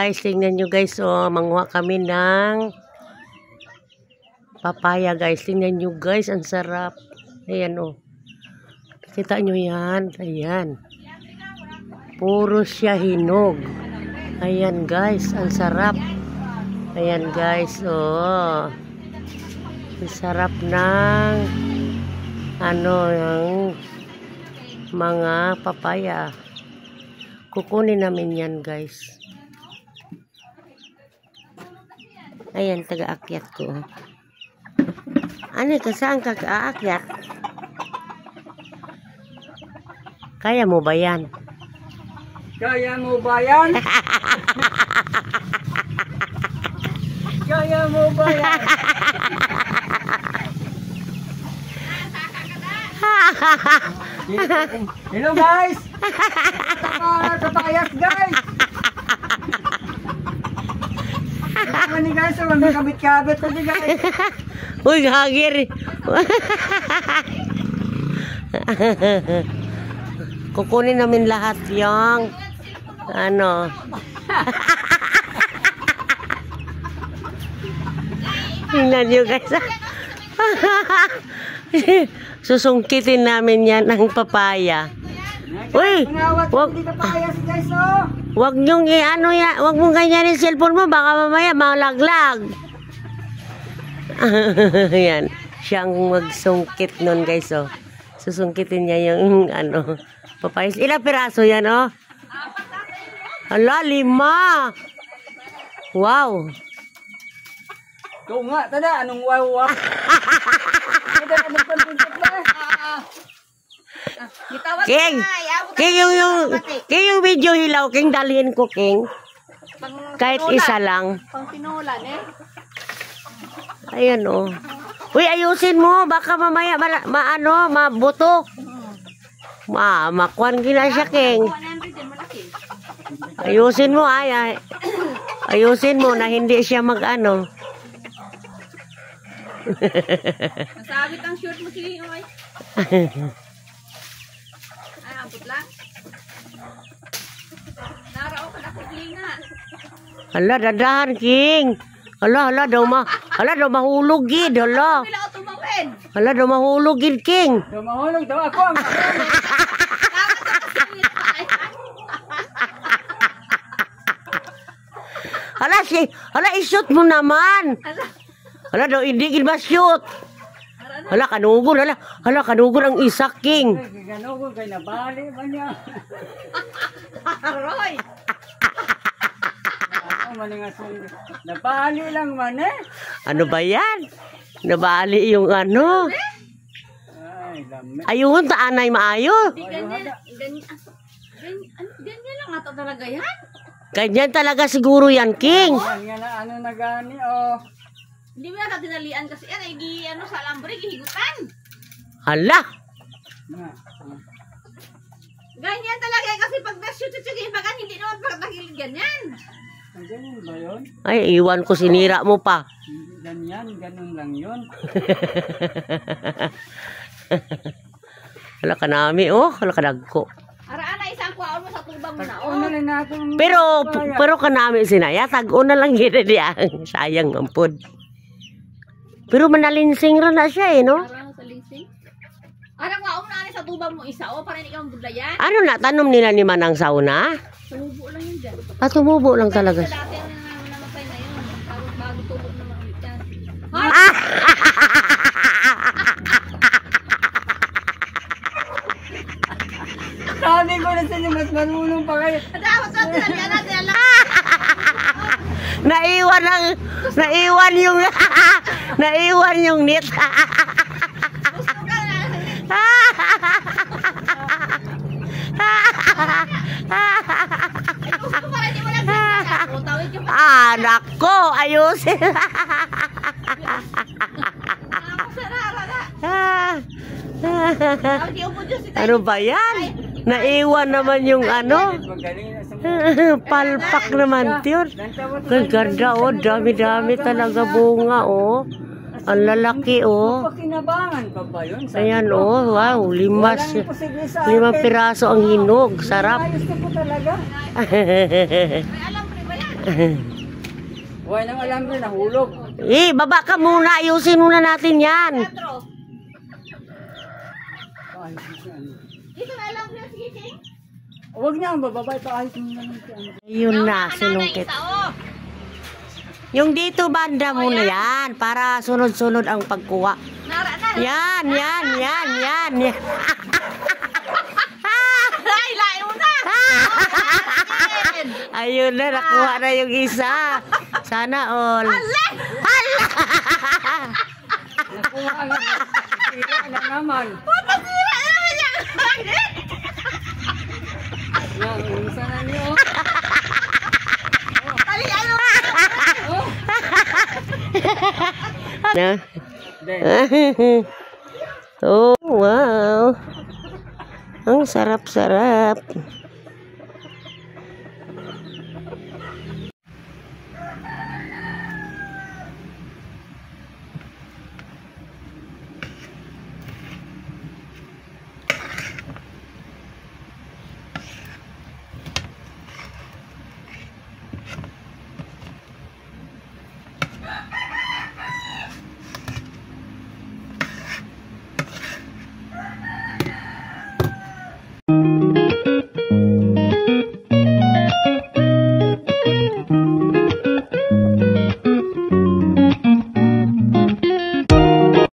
guys, tingnan nyo guys, oh, manguha kami ng papaya guys. Tingnan nyo guys, ang sarap. Ayan oh. Kita nyo yan. Ayan. Puro siya hinog. Ayan guys, ang sarap. Ayan guys, oh. Ang sarap ng ng mga papaya. Kukunin namin yan guys. Ayan, taga-akyat ko. Ano ito? Saan ka aakyat? Kaya mo ba yan? Kaya mo ba yan? Kaya mo ba yan? Hello guys! Kapayas guys! Ano guys? May kabit-kabit na guys! Uy, hagir! Kukunin namin lahat yung tingnan nyo guys. Susungkitin namin yan ng papaya. Uy! Wag nyong wag mong ganyan yung cellphone mo, baka mamaya malaglag. Yan, siyang magsungkit nun guys, oh. Susungkitin niya yung papaya. Ilang piraso yan, oh? Hala, 5. Wow. Ito nga, tada, anong wow? King, yung video hilaw, King, dalhin ko, King. Kahit isa lang. Pang pinulan, eh. Ayan, oh. Uy, ayusin mo. Baka mamaya, mabuto. Makuan gila siya, King. Ayusin mo, ay. Ayusin mo na hindi siya mag-ano. Nasabit ang short mo, King, okay? Ay, abot lang. Narao ka na ko, King, ha? Hala, dadahan, King. Hala, daw mahulog, gid. Hala. Hala, daw mahulog, gid, King. Daw mahulog, daw ako. Hala, i-shoot mo naman. Hala, daw hindi gid ma-shoot. Hala, kanugol, hala, kanugol ang isa, King. Kanugol, kay nabali ba niya? Roy! Nabali lang man eh. Ano ba yan? Nabali yung ano. Ay, dami. Ayun, taanay maayo. Ganyan lang ata talaga yan. Ganyan talaga siguro yan, King. Yan na na gani oh. Hindi mo na tinalian kasi yan ay sa alambre, gihigutan. Hala. Ganyan talaga kasi pag na-shoot ibagan, hindi naman pagkakilid ganyan. Ganyan ba yun? Ay, iwan ko, sinira mo pa. Ganun lang yun. Hala ka nami, oh. Hala ka nagko. Araan na isang kuwaon mo sa tubang mo na, oh. Pero kanami sinaya, tag-o na lang gina diya. Sayang mampod. Pero manalinsing ra na siya, eh, no? Araan sa linsing. Arang kuwaon na sa tubang mo isa, oh. Para hindi ka mabudlayan. Ano na, tanom nila ni Manang sauna? Tumubo lang yun dyan. Tumubo lang talaga. Dati ang namatay na yun. Bago tubog naman ulit yan. Sabi ko na sa inyo, mas marunong pa kayo. Naiwan yung net. Nako, ayusin. Ano ba yan? Naiwan naman yung palpak naman yun. Ganda, oh. Dami-dami talaga bunga, oh. Ang lalaki, oh. Pakinabangan pa ba yun? Ayan, oh. Wow, 5 piraso ang hinog. Sarap. Ayos na po talaga. Huwag nang alam rin, nahulog. Baba ka muna. Ayusin muna natin yan. Pedro. Dito na lang yung sige. Huwag niya, bababay pa kahit muna ng ano. Ayun na, sinungkit. Yung dito banda muna yan. Para sunod-sunod ang pagkuha. Nara na. Yan. Ay, layo na. Ayun na, nakuha na yung isa. Sana all. Nakuha na. Tira na naman. Patira na naman yan. Yan, isa na niyo. Tali, ano? Na. Then, Oh, wow. Ang sarap-sarap.